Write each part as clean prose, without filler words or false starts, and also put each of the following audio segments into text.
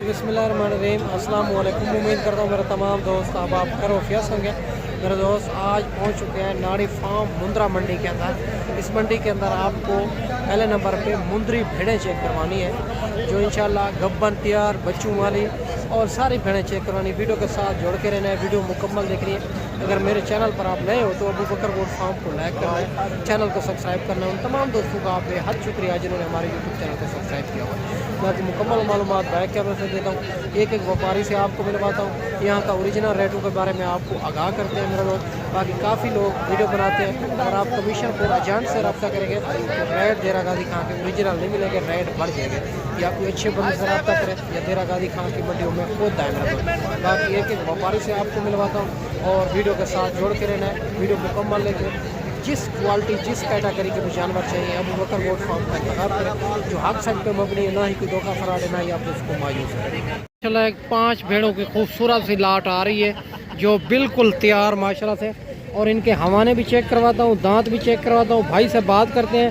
बिस्मिल्लाहिर्रहमानिर्रहीम। अस्सलाम वालेकुम। उम्मीद करता हूँ मेरे तमाम दोस्त आप खैरियत होंगे। मेरे दोस्त आज पहुँच चुके हैं नाड़ी फार्म मुंद्रा मंडी के अंदर। इस मंडी के अंदर आपको पहले नंबर पे मुंद्री भेड़ें चेक करवानी है, जो इंशाल्लाह गब्बन तैयार बच्चों वाली और सारी भेड़ें चेक करवानी। वीडियो के साथ जोड़ के रहना है, वीडियो मुकम्मल देखनी है। अगर मेरे चैनल पर आप नए हो तो अबू बकर गोट फार्म को लाइक करना, चैनल को सब्सक्राइब करना। उन तमाम दोस्तों का आप बेहद शुक्रिया जिन्होंने हमारे यूट्यूब चैनल को सब्सक्राइब किया हुआ है। बाकी मुकम्मल मालूमात बैक कैमरे से देता हूँ, एक एक व्यापारी से आपको मिलवाता हूँ, यहाँ का ओरिजिनल रेटों के बारे में आपको आगाह करते हैं मेरे लोग। बाकी काफ़ी लोग वीडियो बनाते हैं, अगर आप कमीशन को एजेंट से रब्ता करेंगे तो रेट देरा गादी खां के ओरिजिनल नहीं मिलेंगे, रेट बढ़ जाएंगे। या कोई अच्छे बंदे से रब्ता करें या देरा गादी खां की मंडियों में होता है मेरे लोग। बाकी एक एक व्यापारी से आपको मिलवाता हूँ और वीडियो के साथ जोड़ के रहना है, वीडियो मुकम्मल लेकर जिस क्वालिटी जिस कैटेगरी के भी जानवर चाहिए अबू बकर गोट फार्म का इंतखाब करें, जो हक सक पे मबनी है, ना ही कोई धोखा फराड है, ना ही आप उसको मायूस करें। चलो एक 5 भेड़ों की खूबसूरत सी लाट आ रही है जो बिल्कुल तैयार माशाल्लाह से, और इनके हवाने भी चेक करवाता हूँ, दांत भी चेक करवाता हूँ। भाई से बात करते हैं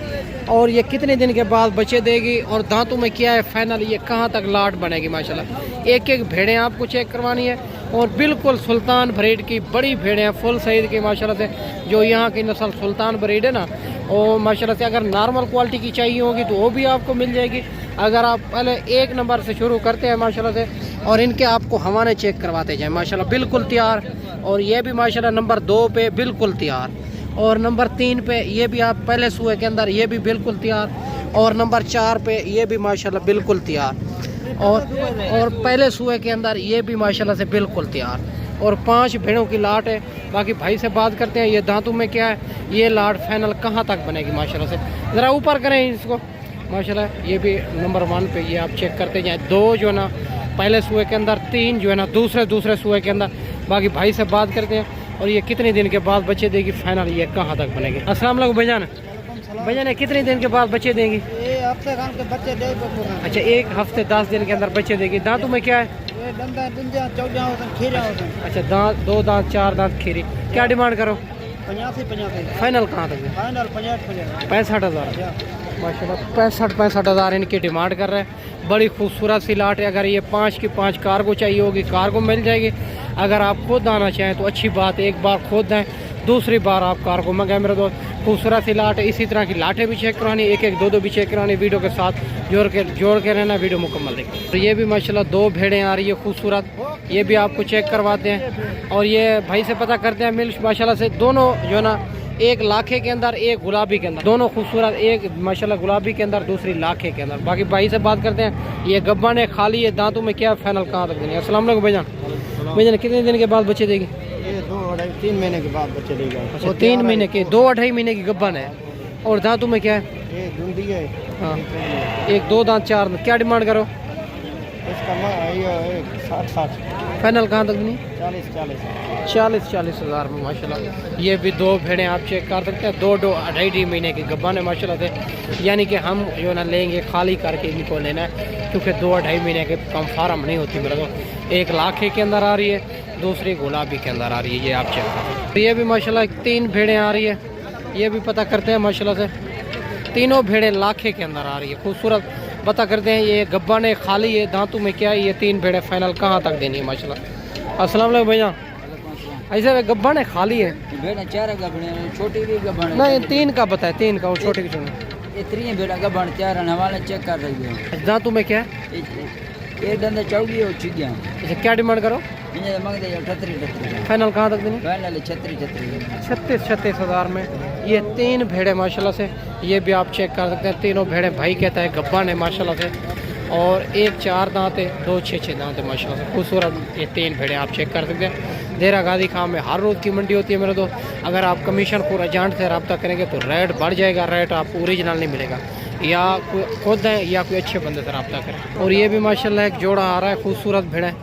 और ये कितने दिन के बाद बच्चे देगी और दांतों में क्या है फाइनल, ये कहाँ तक लाट बनेगी माशाल्लाह। एक एक भेड़ें आपको चेक करवानी है और बिल्कुल सुल्तान ब्रीड की बड़ी भेड़ें हैं फुल सईद की माशाल्लाह से, जो यहाँ की नस्ल सुल्तान ब्रीड है ना, और माशाल्लाह से अगर नॉर्मल क्वालिटी की चाहिए होगी तो वो भी आपको मिल जाएगी। अगर आप पहले 1 नंबर से शुरू करते हैं माशाल्लाह से, और इनके आपको हवाने चेक करवाते जाएं माशाल्लाह बिल्कुल तैयार। और ये भी माशाल्लाह नंबर 2 पे बिल्कुल तैयार, और नंबर 3 पे ये भी आप पहले सुए के अंदर ये भी बिल्कुल तैयार, और नंबर 4 पे ये भी माशाल्लाह बिल्कुल तैयार, और पहले सुए के अंदर ये भी माशाल्लाह से बिल्कुल तैयार। और 5 भेड़ों की लाट है। बाकी भाई से बात करते हैं ये दांतों में क्या है, ये लाट फाइनल कहाँ तक बनेगी माशाल्लाह से। ज़रा ऊपर करें इसको माशाल्लाह। ये भी नंबर 1 पे ये आप चेक करते जाएँ, 2 जो है ना पहले सुए के अंदर, 3 जो है ना दूसरे सुए के अंदर। बाकी भाई से बात करते हैं और ये कितने दिन के बाद बच्चे देगी फाइनल, ये कहाँ तक बनेगी। अस्सलाम वालेकुम भाईजान। भाईजान कितने दिन के बाद बच्चे देंगी? हफ्ते के बच्चे दे। अच्छा 1 हफ्ते 10 दिन के अंदर बच्चे देगी। दांतों में क्या है? अच्छा दांत 2 दांत 4 दांत खीरी। क्या डिमांड करो? 85 फाइनल कहाँ तक? फाइनल 65,000 माशाल्लाह। 65,000 इनकी डिमांड कर रहे हैं। बड़ी खूबसूरत सी लाट है। अगर ये 5 की 5 कार्गो चाहिए होगी कार्गो मिल जाएगी। अगर आप खुद आना चाहें तो अच्छी बात है, एक बार खुद दें, दूसरी बार आप कार्गो मंगाए मेरे दोस्त। खूबसूरत सी लाट है। इसी तरह की लाटें भी चेक करानी, एक एक 2 भी चेक करानी। वीडियो के साथ जोड़ के रहना, वीडियो मुकम्मल देखिए। तो ये भी माशाल्लाह 2 भेड़ें आ रही है खूबसूरत, ये भी आपको चेक करवाते हैं। और ये भाई से पता करते हैं मिल्क माशाल्लाह से, दोनों जो है ना, एक लाखे के अंदर एक गुलाबी के अंदर, दोनों खूबसूरत, एक माशाल्लाह गुलाबी के अंदर दूसरी लाखे के अंदर। बाकी भाई से बात करते हैं, ये गब्बा ने खाली है, दांतों में क्या फाइनल कहाँ तक देंगे। अस्सलाम वालेकुम भाईजान। भाईजान कितने दिन के बाद बच्चे देगी? ये 2-3 महीने के बाद बच्चे देगा। अच्छा 3 महीने के, 2-2.5 महीने की गब्बन है। और दांतों में क्या है? ये दूंदी है। हाँ 1 2 दांत 4 दांत। क्या डिमांड करो इसका? 60 फाइनल कहाँ तक देनी? 40 हज़ार में माशाल्लाह। ये भी 2 भेड़ें आप चेक कर सकते हैं, 2-2.5 महीने की गब्बन है माशाल्लाह से। यानी कि हम जो ना लेंगे खाली करके इनको लेना है, क्योंकि 2-2.5 महीने के कम फार्म नहीं होती मेरा तो। 1 लाखे के अंदर आ रही है, दूसरी गुलाबी के अंदर आ रही है, ये आप चेक करें। तो ये भी माशाल्लाह 3 भेड़ें आ रही है, ये भी पता करते हैं माशाल्लाह से। तीनों भेड़ें लाखे के अंदर आ रही है, खूबसूरत पता करते हैं। ये गब्बा ने खाली है, दांतों में क्या है, ये 3 भेड़ें फाइनल कहाँ तक देनी है माशाल्लाह। अस्सलाम वालेकुम भैया। ऐसे गब्बा ने खाली है, भेड़ा 4 गबड़े, छोटी भी गबड़ नहीं 3 का बताए, 3 का, और छोटी की छोटी। ये 3 भेड़ा गबड़ 4 हवाले चेक कर रही है। दांतों में क्या है? ये दंदा चौगी हो चिड़िया। अच्छा क्या डिमांड करो? इन्हें मांगते 38 फाइनल कहाँ तक देनी? फाइनल 36 36 हज़ार में ये 3 भेड़े माशाल्लाह से। ये भी आप चेक कर सकते हैं, तीनों भेड़े भाई कहता है गब्बा ने माशाल्लाह से। और 1 4 दांत है, 2 6 दांत है माशाल्लाह से, खूबसूरत ये 3 भेड़े आप चेक कर सकते हैं। देरा गादी खां में हर रोज़ की मंडी होती है मेरे दोस्त। अगर आप कमीशन पूरा एजेंट से रब्ता करेंगे तो रेट बढ़ जाएगा, रेट आपको ओरिजिनल नहीं मिलेगा, या कोई खुद है या कोई अच्छे बंदे से रब्ता करें। और ये भी माशाल्लाह एक जोड़ा आ रहा है, खूबसूरत भेड़ा है,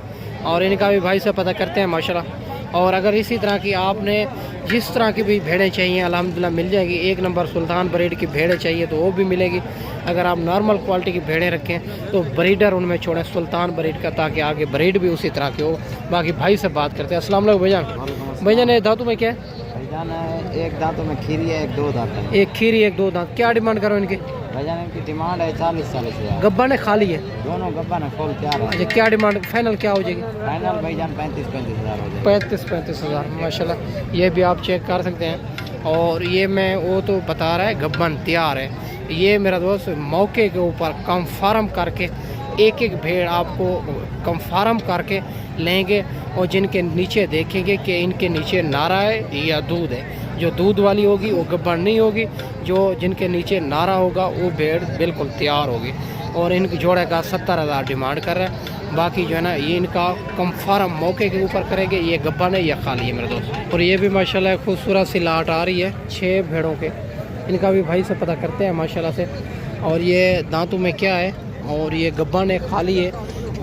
और इनका भी भाई से पता करते हैं माशाल्लाह। और अगर इसी तरह की आपने जिस तरह की भी भेड़ें चाहिए अल्हम्दुलिल्लाह मिल जाएगी। 1 नंबर सुल्तान ब्रीड की भेड़ें चाहिए तो वो भी मिलेगी। अगर आप नॉर्मल क्वालिटी की भेड़ें रखें तो ब्रीडर उनमें छोड़ें सुल्तान ब्रीड का, ताकि आगे ब्रीड भी उसी तरह की हो। बाकी भाई से बात करते हैं। अस्सलाम वालेकुम भैया। भैया ने दांतों में क्या है? भाईजान एक दांतों में खीरी है, एक दो दांत है। एक खीरी एक दो दांत। क्या डिमांड करो इनकी? भाईजान इनकी डिमांड है 40-40 हज़ार। गब्बा ने खाली है? दोनों गब्बा ने फुल तैयार है। अच्छा, क्या डिमांड फाइनल क्या हो जाएगी? फाइनल भाईजान 35-35 हज़ार हो जाएगा। 35 हज़ार माशाल्लाह। ये भी आप चेक कर सकते हैं। और ये मैं वो तो बता रहा है गब्बन तैयार है। ये मेरा दोस्त मौके के ऊपर कंफर्म करके एक एक भेड़ आपको कंफर्म करके लेंगे और जिनके नीचे देखेंगे कि इनके नीचे नारा है या दूध है। जो दूध वाली होगी वो गब्बन नहीं होगी, जो जिनके नीचे नारा होगा वो भेड़ बिल्कुल तैयार होगी। और इनकी जोड़े का 70,000 डिमांड कर रहा है। बाकी जो है ना ये इनका कंफर्म मौके के ऊपर करेंगे। ये गब्बन है या खाली है मेरे दोस्त। और ये भी माशाल्लाह खूबसूरत सी लाट आ रही है 6 भेड़ों के। इनका भी भाई से पता करते हैं माशाल्लाह से। और ये दांतों में क्या है और ये गब्बन है खाली है।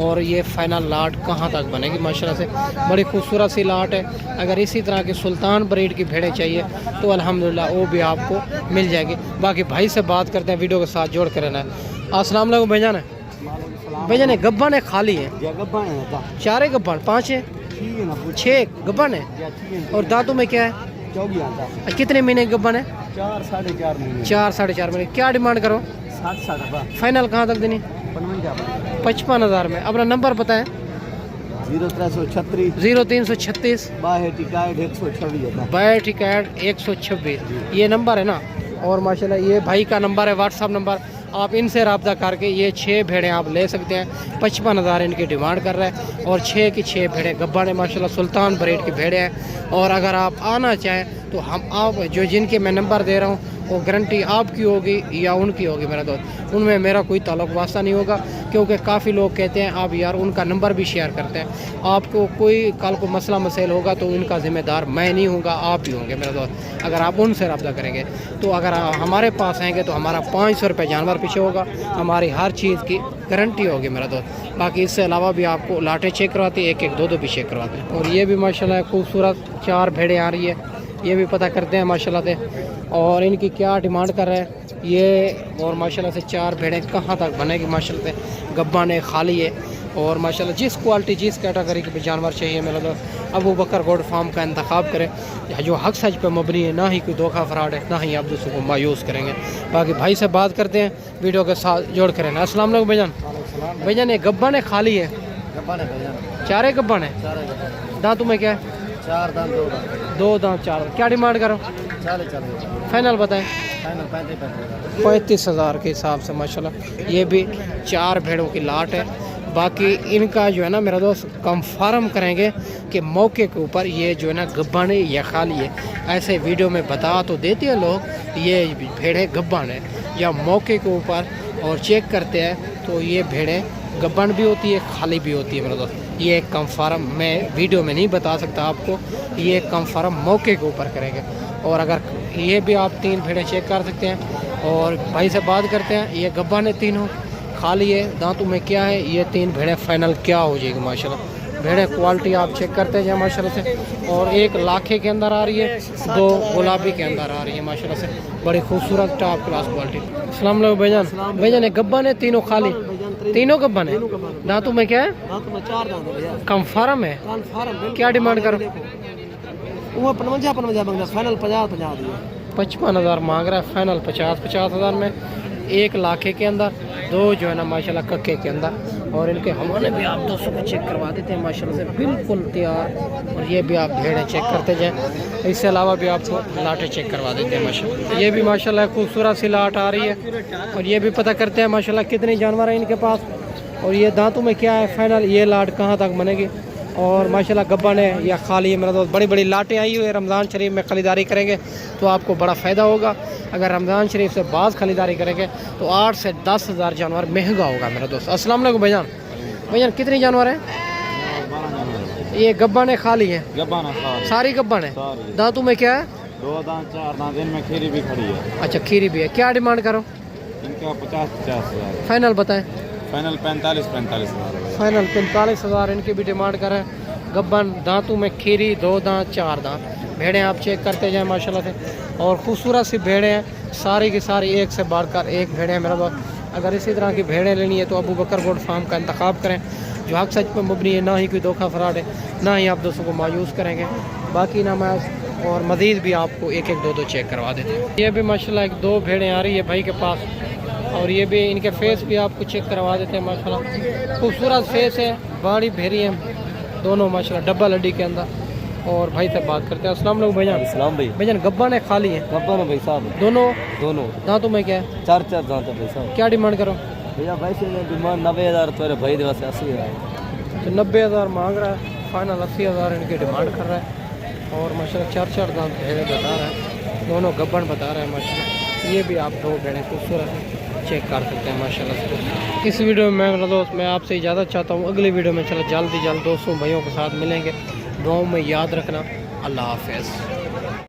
और ये फाइनल लाट कहाँ तक बनेगी माशाल्लाह से। बड़ी खूबसूरत सी लाट है। अगर इसी तरह की सुल्तान ब्रीड की भेड़ें चाहिए तो अल्हम्दुलिल्लाह वो भी आपको मिल जाएगी। बाकी भाई से बात करते हैं, वीडियो के साथ जोड़ कर रहना है। अस्सलाम वालेकुम भाईजान। भाईजान है गब्बन है खाली है? चारे गब्बन 5 है 6 गब्बन है। और दांतों में क्या है? कितने महीने की गब्बन है? 4-4.5 महीने। 4-4.5 महीने। क्या डिमांड करो? 60-60 फाइनल कहाँ तक देनी? 55,000 में। अपना नंबर बताएं। 0336 0336 62 126 ये नंबर है ना। और माशाल्लाह ये भाई का नंबर है, व्हाट्सअप नंबर। आप इनसे रब्ता करके ये 6 भेड़ें आप ले सकते हैं। 55,000 इनकी डिमांड कर रहा है। और 6 की 6 भेड़ें गब्बा ने माशाल्लाह सुल्तान ब्रीड की भेड़ें हैं। और अगर आप आना चाहें तो हम आप जो जिनके मैं नंबर दे रहा हूँ वो गारंटी आपकी होगी या उनकी होगी मेरा दोस्त। उनमें मेरा कोई ताल्लुक वास्ता नहीं होगा, क्योंकि काफ़ी लोग कहते हैं आप यार उनका नंबर भी शेयर करते हैं। आपको कोई कल को मसला मसैल होगा तो उनका ज़िम्मेदार मैं नहीं हूँगा, आप ही होंगे मेरा दोस्त। अगर आप उनसे रब्ता करेंगे तो अगर हमारे पास आएंगे तो हमारा 500 रुपये जानवर पीछे होगा, हमारी हर चीज़ की गारंटी होगी मेरा दोस्त। बाकी इससे अलावा भी आपको लाटें चेक करवाती है, एक एक दो दो भी चेक करवाते हैं। और ये भी माशाल्लाह खूबसूरत 4 भेड़ें आ रही है, ये भी पता करते हैं माशाल्लाह से। और इनकी क्या डिमांड कर रहे हैं ये। और माशाल्लाह से 4 भेड़ें कहाँ तक बनेगी माशाल्लाह से। गब्बा ने खाली है। और माशाल्लाह जिस क्वालिटी जिस कैटेगरी के भी जानवर चाहिए मेरा दोस्त अबू बकर गोड फार्म का इंतखाब करें, जो हक सच पे मबनी है, ना ही कोई धोखा फ्रॉड है, ना ही आप दूसरों को मायूस करेंगे। बाकी भाई से बात करते हैं, वीडियो के साथ जोड़ करें। अस्सलाम वालेकुम भाईजान। भाईजान ये गब्बा ने खाली है? चारे गब्बा ने। दांतों में क्या है? 4 दांत 2 दांत 4। क्या डिमांड करो? 40 फाइनल बताएं। फाइनल 35 35,000 के हिसाब से माशाल्लाह। ये भी 4 भेड़ों की लाट है। बाकी इनका जो है ना मेरा दोस्त कंफर्म करेंगे कि मौके के ऊपर ये जो है ना गब्बन है या खाली है। ऐसे वीडियो में बता तो देते हैं लोग ये भेड़ें गब्बन है या मौके के ऊपर और चेक करते हैं तो ये भेड़ें गब्बन भी होती है खाली भी होती है मेरा दोस्त। ये कंफर्म मैं वीडियो में नहीं बता सकता आपको, ये कंफर्म मौके के ऊपर करेंगे। और अगर ये भी आप 3 भेड़ें चेक कर सकते हैं। और भाई से बात करते हैं, ये गब्बन है तीनों खाली है। दांतों में क्या है? ये 3 भेड़ें फाइनल क्या हो जाएगी माशाल्लाह। भेड़ें क्वालिटी आप चेक करते हैं माशाल्लाह से। और एक लाखे के अंदर आ रही है, 2 गुलाबी के अंदर आ रही है माशाल्लाह से। बड़ी खूबसूरत टॉप क्लास क्वालिटी। अस्सलाम वालेकुम भाईजान। भाईजान गब्बन है तीनों खाली? तीनों गब्बन है। दांतों में क्या है? 4 दांत भैया। कंफर्म है? कंफर्म। क्या डिमांड करो? वो 55 फाइनल 50 दिए। 55,000 मांग रहा है, फाइनल 50,000 में। 1 लाखे के अंदर, 2 जो है ना माशाल्लाह कक्के के अंदर। और इनके हवाले भी आप 200 को चेक करवा देते हैं माशाल्लाह से, बिल्कुल तैयार। और ये भी आप भेड़ें चेक करते जाएँ। इससे अलावा भी आपको लाटें चेक करवा देते हैं माशाल्लाह। ये भी माशाल्लाह खूबसूरत सी लाट आ रही है। और ये भी पता करते हैं माशाल्लाह कितने जानवर हैं इनके पास। और ये दांतों में क्या है फाइनल, ये लाट कहाँ तक बनेगी। और माशाल्लाह गब्बन है या खाली है मेरा दोस्त। बड़ी बड़ी लाटें आई हुई है। रमज़ान शरीफ में ख़रीदारी करेंगे तो आपको बड़ा फ़ायदा होगा। अगर रमज़ान शरीफ से बाज़ ख़रीदारी करेंगे तो 8 से 10,000 जानवर महंगा होगा मेरा दोस्त। अस्सलाम वालेकुम भाईजान। भाईजान कितने जानवर हैं? ये गब्बन है खाली है? सारी गब्बन है। दांतों में क्या है? 2 दांत 4 दांत। इनमें खीरी भी खड़ी है। अच्छा खीरी भी है। क्या डिमांड करो? इनका 50-50 हज़ार। फाइनल बताएं। फाइनल 45-45 हज़ार। फाइनल 45,000 इनकी भी डिमांड करें। गब्बन, दांतों में खीरी, 2 दांत 4 दांत। भेड़ें आप चेक करते जाएं माशाल्लाह से। और खूबसूरत सी भेड़ें हैं, सारी की सारी एक से बढ़कर एक भेड़ें हैं मेरा दोस्त। अगर इसी तरह की भेड़ें लेनी है तो अबू बकर गोड फार्म का इंतखाब करें, जो हक सच पर मबनी है, ना ही कोई धोखा फ्रॉड है, ना ही आप दोस्तों को मायूस करेंगे। बाकी ना मैं और मज़ीद भी आपको एक एक दो दो चेक करवा देते हैं। ये भी माशाल्लाह एक दो भेड़ें आ रही है भाई के पास, और ये भी इनके फेस भी आपको चेक करवा देते हैं। माशाल्लाह खूबसूरत फेस है, बड़ी भेड़ी है दोनों माशाल्लाह, डब्बा लड्डी के अंदर। और भाई से बात करते हैं। अस्सलाम वालेकुम भाईजान। सलाम भाई। भाईजान गब्बन है खाली है? गब्बन भाई साहब दोनों दोनों दांतों में क्या है? चार चार दांत है भाई साहब। क्या डिमांड करो? भैया भाई से डिमांड 90,000 तो भाई दिवस से 80,000 तो 90,000 मांग रहा है, फाइनल 80,000 इनकी डिमांड कर रहा है। और माशाल्लाह चार चार दांत भेड़े बता रहा है, दोनों गब्बन बता रहे हैं माशाल्लाह। ये भी आप दो भेड़े खूबसूरत हैं, चेक कर सकते हैं माशाल्लाह से। इस वीडियो में मेरा दोस्त मैं आपसे इजाज़त चाहता हूँ। अगली वीडियो में चलो जल्द ही जल्द दोस्तों भाइयों के साथ मिलेंगे। दुआओं में याद रखना। अल्लाह हाफ़िज़।